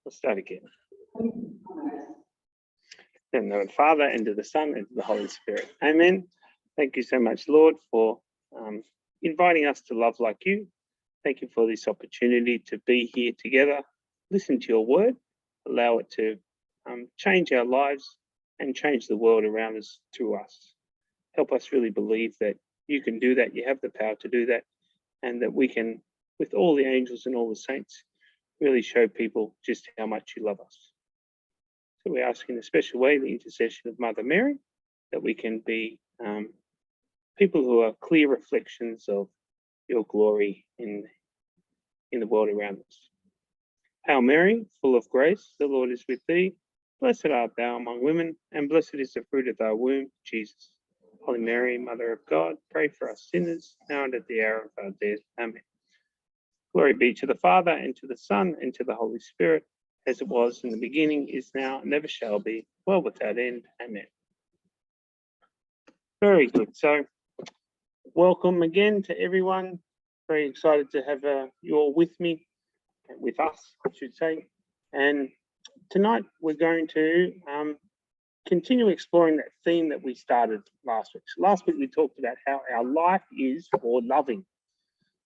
Let's start again. In the name of the Father, and to the Son, and to the Holy Spirit. Amen. Thank you so much, Lord, for inviting us to love like you. Thank you for this opportunity to be here together, listen to your word, allow it to change our lives and change the world around us through us. Help us really believe that you can do that, you have the power to do that, and that we can, with all the angels and all the saints, really show people just how much you love us. So we ask in a special way the intercession of Mother Mary, that we can be people who are clear reflections of your glory in the world around us. Hail Mary, full of grace, the Lord is with thee. Blessed art thou among women, and blessed is the fruit of thy womb, Jesus. Holy Mary, Mother of God, pray for us sinners, now and at the hour of our death. Amen. Glory be to the Father, and to the Son, and to the Holy Spirit, as it was in the beginning, is now, and never shall be, world without end. Amen. Very good. So, welcome again to everyone. Very excited to have you all with me, with us, I should say. And tonight we're going to continue exploring that theme that we started last week. So last week we talked about how our life is for loving.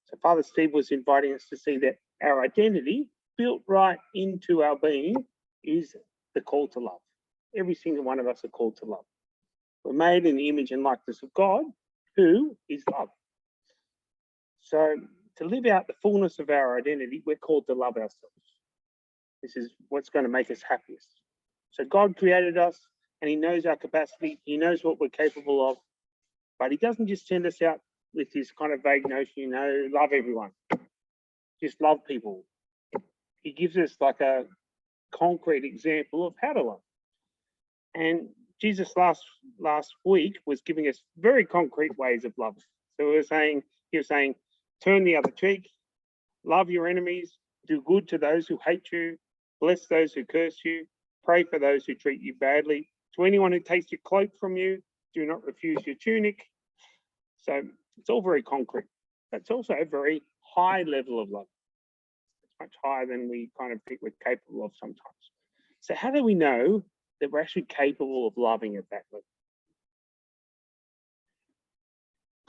So Father Steve was inviting us to see that our identity, built right into our being, is the call to love. Every single one of us are called to love. We're made in the image and likeness of God, who is love. So to live out the fullness of our identity, we're called to love ourselves. This is what's going to make us happiest. So God created us, and he knows our capacity. He knows what we're capable of, but he doesn't just send us out with this kind of vague notion, love everyone. Just love people. He gives us like a concrete example of how to love. And Jesus last week was giving us very concrete ways of loving. So he was saying, turn the other cheek, love your enemies, do good to those who hate you, bless those who curse you, pray for those who treat you badly. To anyone who takes your cloak from you, do not refuse your tunic. So it's all very concrete. That's also a very high level of love. It's much higher than we kind of think we're capable of sometimes. So how do we know that we're actually capable of loving at that level?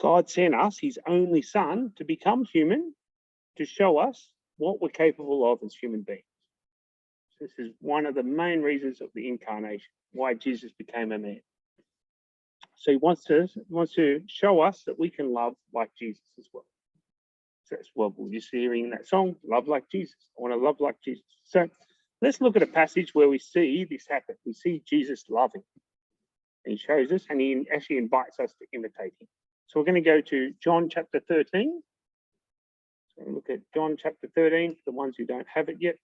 God sent us his only son to become human, to show us what we're capable of as human beings. This is one of the main reasons of the incarnation, why Jesus became a man. So he wants to show us that we can love like Jesus as well. So that's what we're just hearing in that song, love like Jesus. I want to love like Jesus. So let's look at a passage where we see this happen. We see Jesus loving. And he shows us, and he actually invites us to imitate him. So we're going to go to John chapter 13. So we'll look at John chapter 13 for the ones who don't have it yet.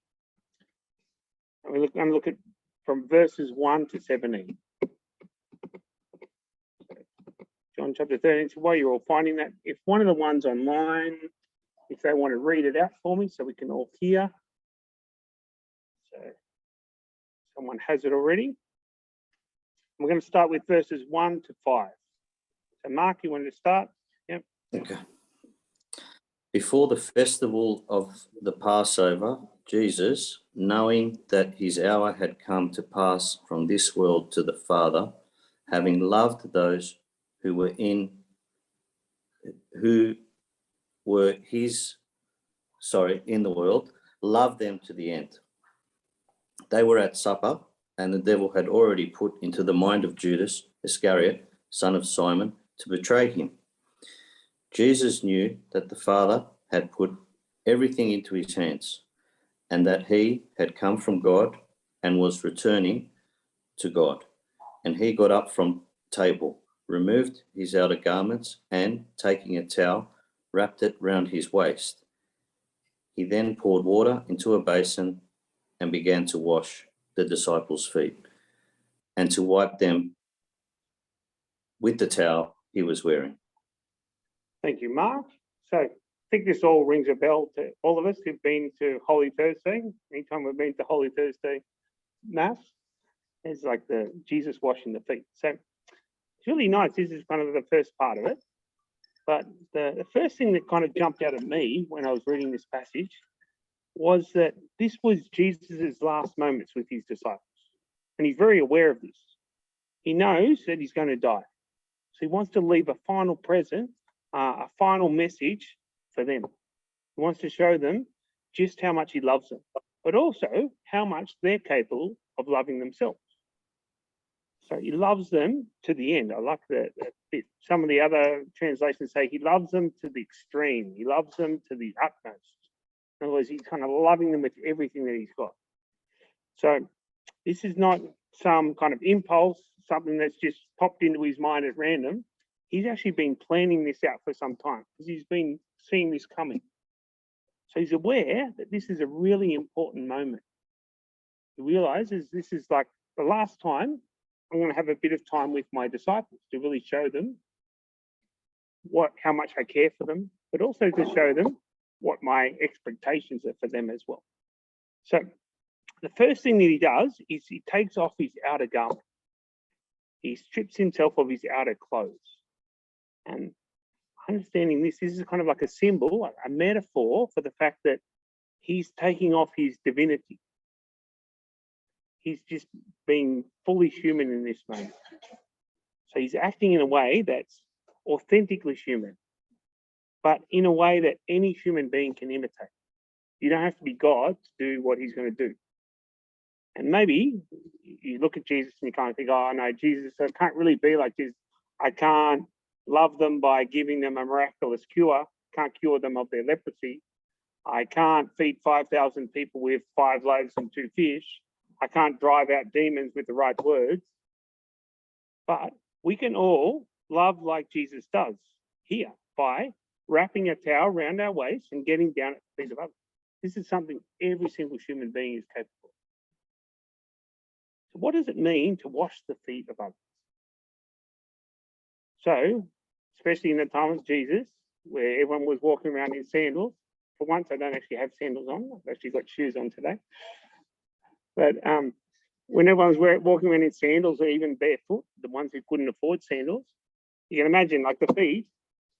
And we're going to look at from verses 1 to 17. John chapter 13. So while you're all finding that, if one of the ones online, if they want to read it out for me so we can all hear. So someone has it already. We're going to start with verses 1 to 5. So Mark, you wanted to start? Yep. Okay. Before the festival of the Passover, Jesus, knowing that his hour had come to pass from this world to the Father, having loved those who were in the world, loved them to the end. They were at supper, and the devil had already put into the mind of Judas Iscariot, son of Simon, to betray him. Jesus knew that the Father had put everything into his hands, and that he had come from God and was returning to God. And he got up from table, removed his outer garments, and taking a towel, wrapped it round his waist. He then poured water into a basin and began to wash the disciples' feet and to wipe them with the towel he was wearing. Thank you, Mark. So I think this all rings a bell to all of us who've been to Holy Thursday. Anytime we've been to Holy Thursday Mass, it's like the Jesus washing the feet. So it's really nice. This is kind of the first part of it. But the first thing that kind of jumped out at me when I was reading this passage was that this was Jesus's last moments with his disciples. And he's very aware of this. He knows that he's going to die. So he wants to leave a final present, a final message for them. He wants to show them just how much he loves them, but also how much they're capable of loving themselves. So he loves them to the end. I like that bit. Some of the other translations say he loves them to the extreme. He loves them to the utmost. In other words, he's kind of loving them with everything that he's got. So this is not some kind of impulse, something that's just popped into his mind at random. He's actually been planning this out for some time because he's been seeing this coming. So he's aware that this is a really important moment. He realizes this is like the last time I'm going to have a bit of time with my disciples to really show them how much I care for them, but also to show them what my expectations are for them as well. So the first thing that he does is he takes off his outer garment. He strips himself of his outer clothes. And understanding this is kind of like a symbol, a metaphor for the fact that he's taking off his divinity. He's just being fully human in this moment. So he's acting in a way that's authentically human, but in a way that any human being can imitate. You don't have to be God to do what he's going to do. And maybe you look at Jesus and you kind of think, oh no, Jesus, I can't really be like Jesus. I can't love them by giving them a miraculous cure, can't cure them of their leprosy. I can't feed 5,000 people with 5 loaves and 2 fish. I can't drive out demons with the right words. But we can all love like Jesus does here by wrapping a towel around our waist and getting down at the feet of others. This is something every single human being is capable of. So what does it mean to wash the feet of others? So, especially in the time of Jesus, where everyone was walking around in sandals. For once, I don't actually have sandals on. I've actually got shoes on today. But when everyone's walking around in sandals or even barefoot, the ones who couldn't afford sandals, you can imagine like the feet,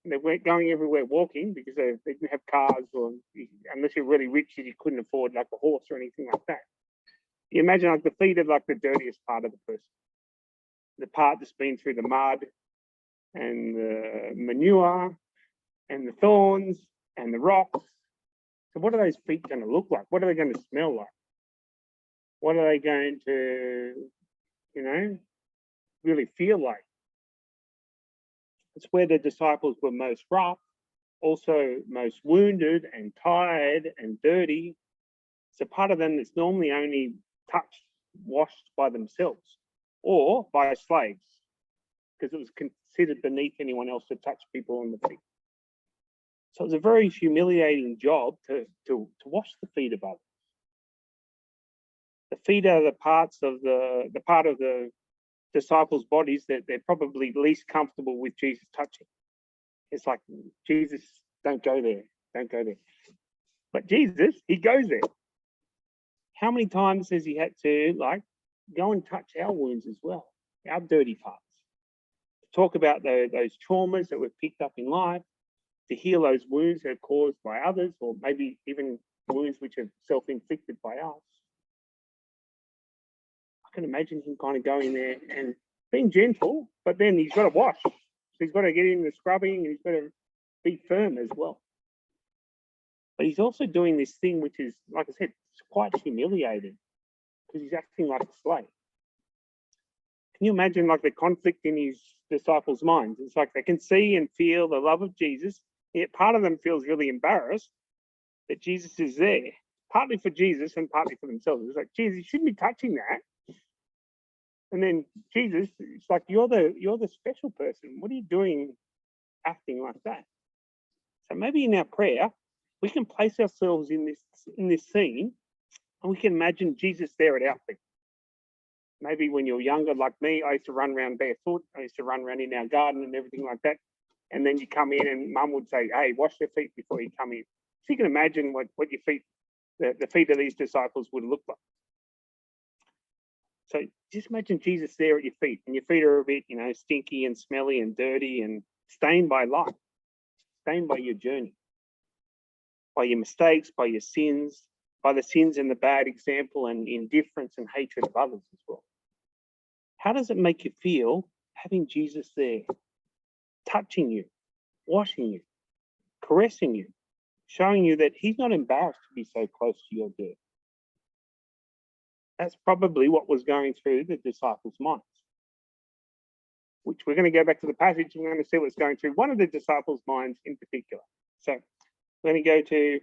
they weren't going everywhere walking because they didn't have cars, or unless you're really rich, you couldn't afford like a horse or anything like that. You imagine like the feet are like the dirtiest part of the person, the part that's been through the mud and the manure and the thorns and the rocks. So what are those feet going to look like? What are they going to smell like? What are they going to, really feel like? It's where the disciples were most rough, also most wounded and tired and dirty. It's a part of them that's normally only touched, washed by themselves or by slaves, because it was considered beneath anyone else to touch people on the feet. So it's a very humiliating job to wash the feet of others. The feet are the part of the disciples' bodies that they're probably least comfortable with Jesus touching. It's like, Jesus, don't go there, don't go there. But Jesus, he goes there. How many times has he had to go and touch our wounds as well, our dirty parts? Talk about those traumas that were picked up in life, to heal those wounds that are caused by others, or maybe even wounds which are self-inflicted by us. I can imagine him kind of going there and being gentle, but then he's got to wash. So he's got to get in the scrubbing and he's got to be firm as well. But he's also doing this thing which is, like I said, it's quite humiliating because he's acting like a slave. Can you imagine like the conflict in his disciples' minds? It's like they can see and feel the love of Jesus, yet part of them feels really embarrassed that Jesus is there, partly for Jesus and partly for themselves. It's like, Jesus, you shouldn't be touching that. And then Jesus, it's like, you're the special person. What are you doing acting like that? So maybe in our prayer, we can place ourselves in this scene and we can imagine Jesus there at our feet. Maybe when you're younger, like me, I used to run around barefoot. I used to run around in our garden and everything like that. And then you come in and mum would say, hey, wash your feet before you come in. So you can imagine what your feet, the feet of these disciples would look like. So just imagine Jesus there at your feet, and your feet are a bit, stinky and smelly and dirty and stained by life, stained by your journey, by your mistakes, by your sins, by the sins and the bad example and indifference and hatred of others as well. How does it make you feel having Jesus there, touching you, washing you, caressing you, showing you that he's not embarrassed to be so close to your dirt? That's probably what was going through the disciples' minds, which we're going to go back to the passage. We're going to see what's going through one of the disciples' minds in particular. So we're going to go to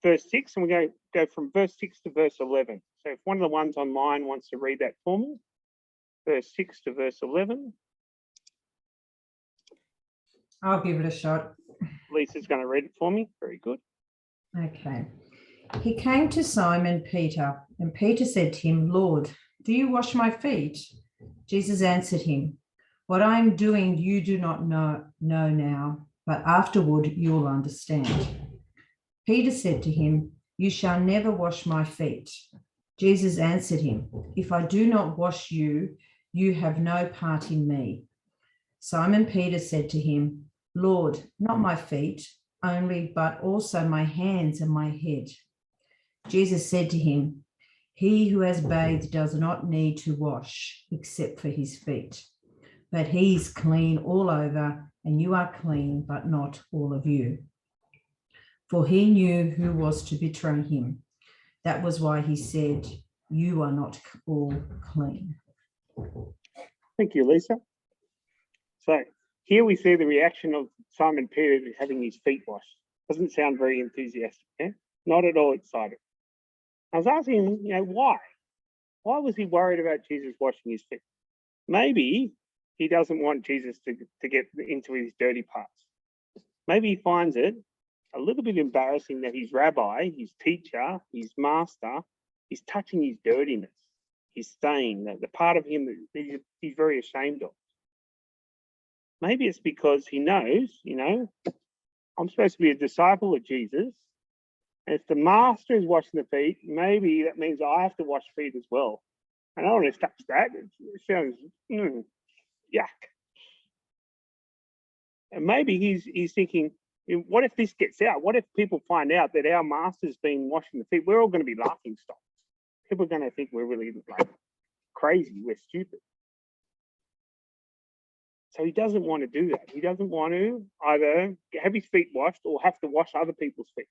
verse 6, and we're going to go from verse 6 to verse 11. So if one of the ones online wants to read that for me, verse 6 to verse 11. I'll give it a shot. Lisa's going to read it for me. Very good. Okay. He came to Simon Peter, and Peter said to him, Lord, do you wash my feet? Jesus answered him, what I am doing you do not know now, but afterward you will understand. Peter said to him, you shall never wash my feet. Jesus answered him, if I do not wash you, you have no part in me. Simon Peter said to him, Lord, not my feet only, but also my hands and my head. Jesus said to him, he who has bathed does not need to wash except for his feet, but he is clean all over, and you are clean, but not all of you. For he knew who was to betray him. That was why he said, you are not all clean. Thank you, Lisa. So here we see the reaction of Simon Peter to having his feet washed. Doesn't sound very enthusiastic, eh? Not at all excited. I was asking him, why? Why was he worried about Jesus washing his feet? Maybe he doesn't want Jesus to get into his dirty parts. Maybe he finds it a little bit embarrassing that his rabbi, his teacher, his master, is touching his dirtiness, his stain, the part of him that he's very ashamed of. Maybe it's because he knows, I'm supposed to be a disciple of Jesus. And if the master is washing the feet, maybe that means I have to wash feet as well. And I don't want to touch that. It sounds yuck. And maybe he's thinking, what if this gets out? What if people find out that our master's been washing the feet? We're all going to be laughing stocks. People are going to think we're really crazy. We're stupid. So he doesn't want to do that. He doesn't want to either have his feet washed or have to wash other people's feet.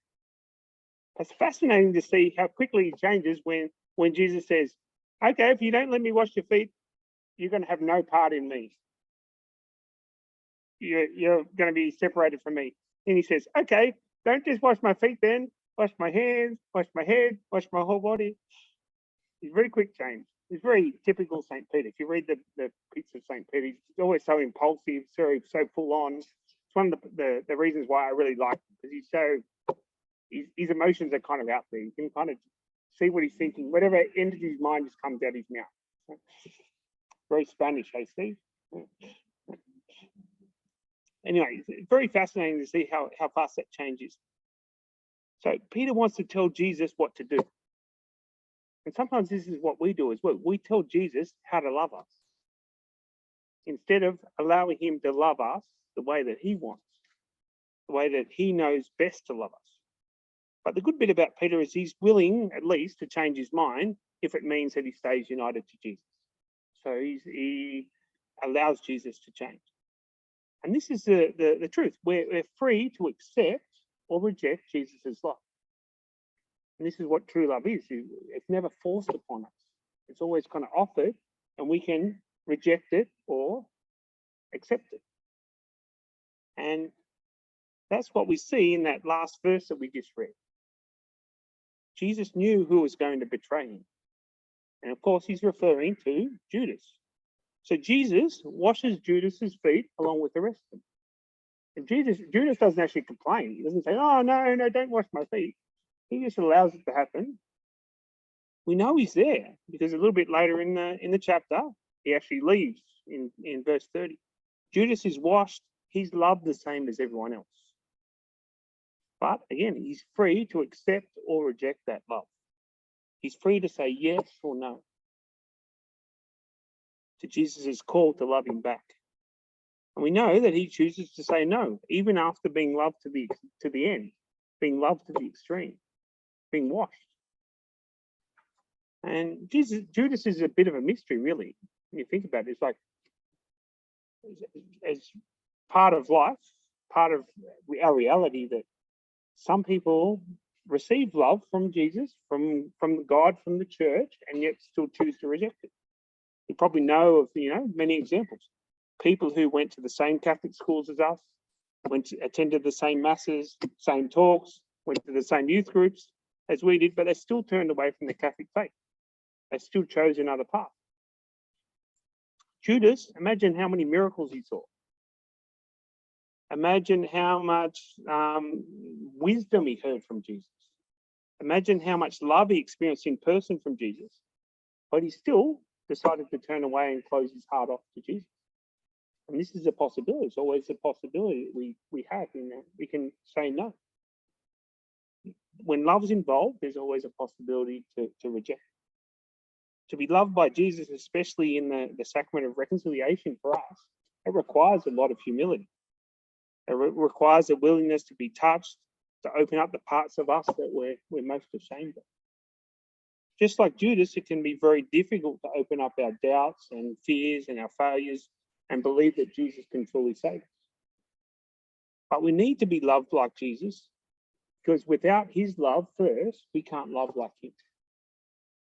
It's fascinating to see how quickly he changes when Jesus says, okay, if you don't let me wash your feet, you're going to have no part in me. You're going to be separated from me. And he says, okay, don't just wash my feet then, wash my hands, wash my head, wash my whole body. He's very quick change. He's very typical St. Peter. If you read the piece of St. Peter, he's always so impulsive, so full on. It's one of the reasons why I really like him, because his emotions are kind of out there. You can kind of see what he's thinking. Whatever enters his mind just comes out his mouth. Very Spanish, hey, Steve? Anyway, it's very fascinating to see how fast that changes. So Peter wants to tell Jesus what to do. And sometimes this is what we do as well. We tell Jesus how to love us instead of allowing him to love us the way that he wants, the way that he knows best to love us. But the good bit about Peter is he's willing at least to change his mind if it means that he stays united to Jesus. So he allows Jesus to change. And this is the truth. We're free to accept or reject Jesus' love. And this is what true love is. It's never forced upon us. It's always kind of offered, and we can reject it or accept it. And that's what we see in that last verse that we just read. Jesus knew who was going to betray him. And of course, he's referring to Judas. So Jesus washes Judas's feet along with the rest of them. And Judas doesn't actually complain. He doesn't say, oh, no, don't wash my feet. He just allows it to happen. We know he's there because a little bit later in the chapter, he actually leaves in verse 30. Judas is washed. He's loved the same as everyone else. But again, he's free to accept or reject that love. He's free to say yes or no to Jesus' call to love him back. And we know that he chooses to say no, even after being loved to the end, being loved to the extreme. being washed. And Judas is a bit of a mystery, really. When you think about it, it's like, as part of life, part of our reality, that some people receive love from Jesus, from God, from the church, and yet still choose to reject it. You probably know of many examples. People who went to the same Catholic schools as us, attended the same masses, same talks, went to the same youth groups as we did, but they still turned away from the Catholic faith. They still chose another path. Judas, imagine how many miracles he saw. Imagine how much wisdom he heard from Jesus. Imagine how much love he experienced in person from Jesus. But he still decided to turn away and close his heart off to Jesus. And this is a possibility. It's always a possibility that we have. We can say no. When love's involved, there's always a possibility to reject. To be loved by Jesus, especially in the sacrament of reconciliation for us, it requires a lot of humility. It requires a willingness to be touched, to open up the parts of us that we're most ashamed of. Just like Judas, it can be very difficult to open up our doubts and fears and our failures and believe that Jesus can fully save us. But we need to be loved like Jesus, because without his love first, we can't love like him.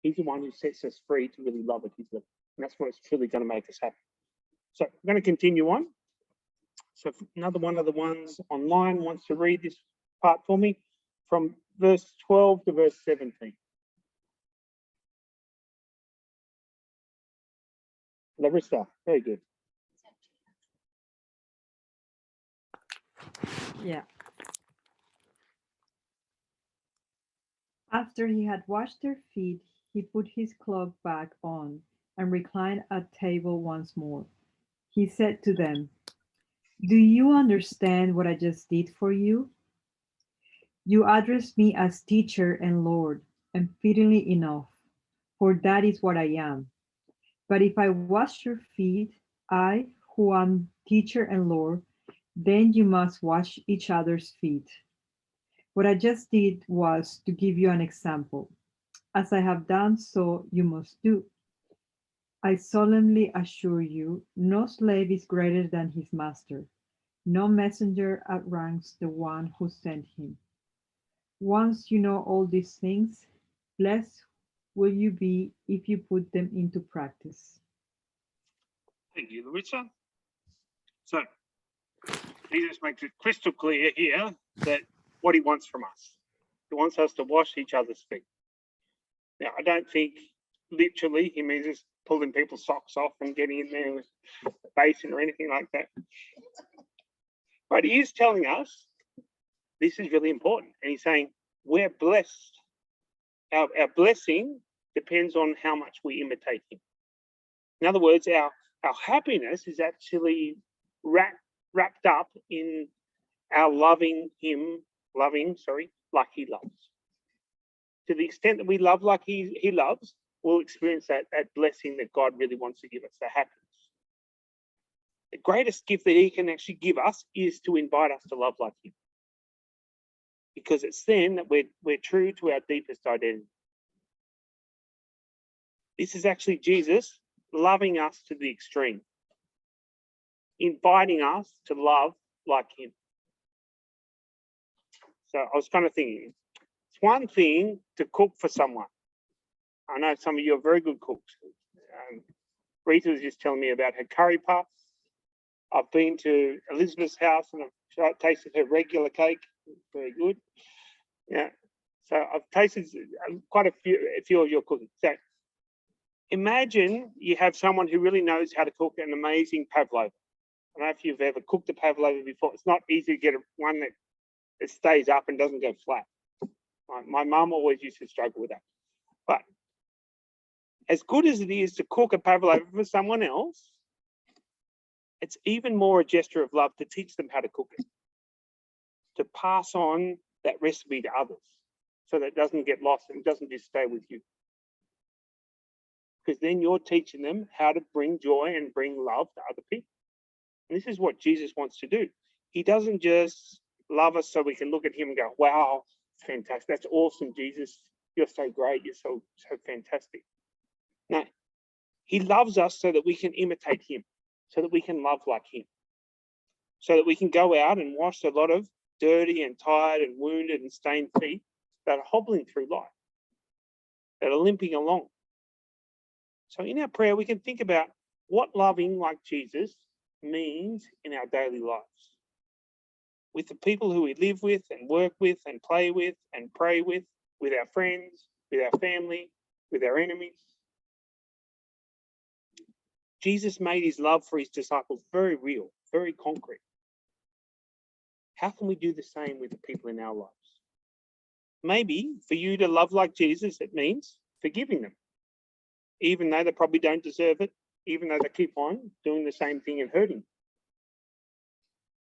He's the one who sets us free to really love at his level. And that's what's truly going to make us happy. So I'm going to continue on. So if another one of the ones online wants to read this part for me, from verse 12 to verse 17. Larissa, very good. Yeah. After he had washed their feet, he put his cloak back on and reclined at table once more. He said to them, "Do you understand what I just did for you? You address me as teacher and Lord, and fittingly enough, for that is what I am. But if I wash your feet, I, who am teacher and Lord, then you must wash each other's feet. What I just did was to give you an example. As I have done, so you must do. I solemnly assure you, no slave is greater than his master. No messenger outranks the one who sent him. Once you know all these things, blessed will you be if you put them into practice." Thank you, Larissa. So Jesus makes it crystal clear here that what he wants from us. He wants us to wash each other's feet. Now, I don't think literally he means just pulling people's socks off and getting in there with a basin or anything like that. But he is telling us this is really important. And he's saying we're blessed. Our blessing depends on how much we imitate him. In other words, our happiness is actually wrapped up in our loving him, like he loves. To the extent that we love like he loves, we'll experience that blessing that God really wants to give us, the happiness. The greatest gift that he can actually give us is to invite us to love like him. Because it's then that we're true to our deepest identity. This is actually Jesus loving us to the extreme, inviting us to love like him. So I was kind of thinking, it's one thing to cook for someone. I know some of you are very good cooks. Rita was just telling me about her curry puffs. I've been to Elizabeth's house and I've tasted her regular cake. It's very good. Yeah. So I've tasted quite a few of your cooking. So imagine you have someone who really knows how to cook an amazing pavlova. I don't know if you've ever cooked a pavlova before. It's not easy to get one that stays up and doesn't go flat. My mum always used to struggle with that. But as good as it is to cook a pavlova for someone else, it's even more a gesture of love to teach them how to cook it, to pass on that recipe to others so that it doesn't get lost and it doesn't just stay with you. Because then you're teaching them how to bring joy and bring love to other people. And this is what Jesus wants to do. He doesn't just love us so we can look at him and go, wow, That's fantastic. That's awesome, Jesus. You're so great. You're so fantastic. No, he loves us so that we can imitate him, so that we can love like him, so that we can go out and wash a lot of dirty and tired and wounded and stained feet that are hobbling through life, that are limping along. So in our prayer, we can think about what loving like Jesus means in our daily lives, with the people who we live with and work with and play with and pray with our friends, with our family, with our enemies. Jesus made his love for his disciples very real, very concrete. How can we do the same with the people in our lives? Maybe for you to love like Jesus, it means forgiving them, even though they probably don't deserve it, even though they keep on doing the same thing and hurting them.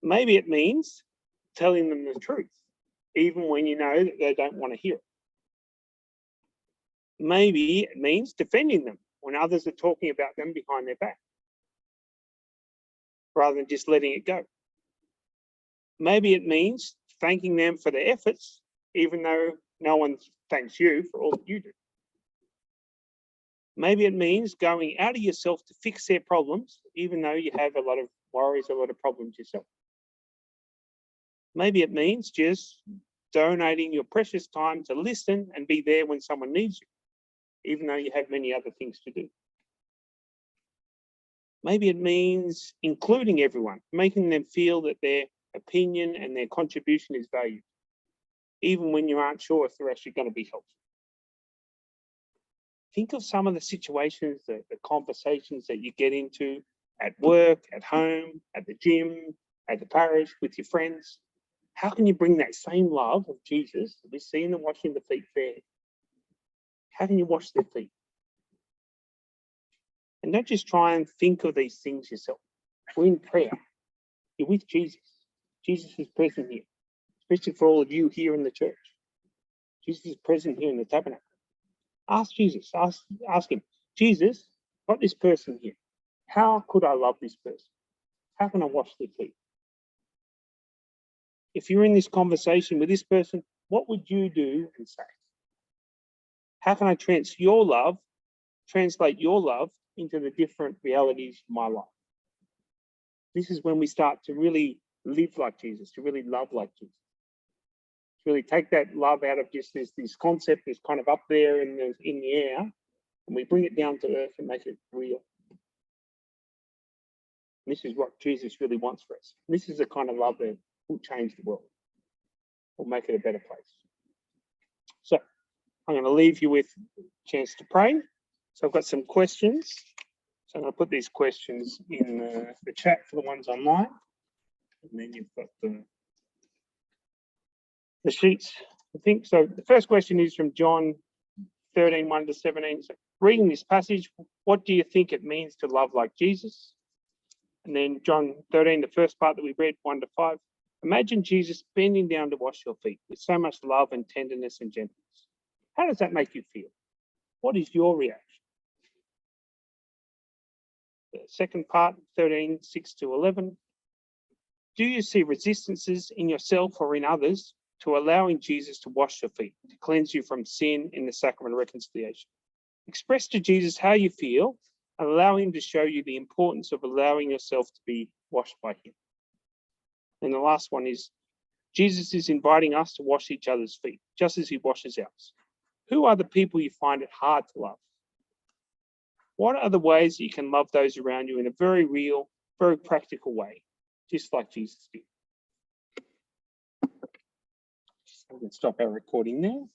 Maybe it means telling them the truth, even when you know that they don't want to hear it. Maybe it means defending them when others are talking about them behind their back, rather than just letting it go. Maybe it means thanking them for their efforts, even though no one thanks you for all that you do. Maybe it means going out of yourself to fix their problems, even though you have a lot of worries, a lot of problems yourself. Maybe it means just donating your precious time to listen and be there when someone needs you, even though you have many other things to do. Maybe it means including everyone, making them feel that their opinion and their contribution is valued, even when you aren't sure if they're actually going to be helpful. Think of some of the situations, the conversations that you get into at work, at home, at the gym, at the parish, with your friends. How can you bring that same love of Jesus that we see in the washing the feet there? How can you wash their feet? And don't just try and think of these things yourself. We're in prayer. You're with Jesus. Jesus is present here, especially for all of you here in the church. Jesus is present here in the tabernacle. Ask Jesus, ask him, Jesus, got this person here. How could I love this person? How can I wash their feet? If you're in this conversation with this person, what would you do and say? How can I translate your love into the different realities of my life? This is when we start to really live like Jesus, to really love like Jesus. To really take that love out of just this concept that's kind of up there in the air, and we bring it down to earth and make it real. And this is what Jesus really wants for us. This is the kind of love that will change the world, will make it a better place. So I'm going to leave you with a chance to pray. So I've got some questions. So I'm going to put these questions in the chat for the ones online. And then you've got the sheets, I think. So the first question is from John 13, 1-17. So reading this passage, what do you think it means to love like Jesus? And then John 13, the first part that we read, 1-5. Imagine Jesus bending down to wash your feet with so much love and tenderness and gentleness. How does that make you feel? What is your reaction? The second part, 13, 6-11. Do you see resistances in yourself or in others to allowing Jesus to wash your feet, to cleanse you from sin in the sacrament of reconciliation? Express to Jesus how you feel and allow him to show you the importance of allowing yourself to be washed by him. And the last one is, Jesus is inviting us to wash each other's feet, just as he washes ours. Who are the people you find it hard to love? What are the ways that you can love those around you in a very real, very practical way, just like Jesus did? I'm going to stop our recording now.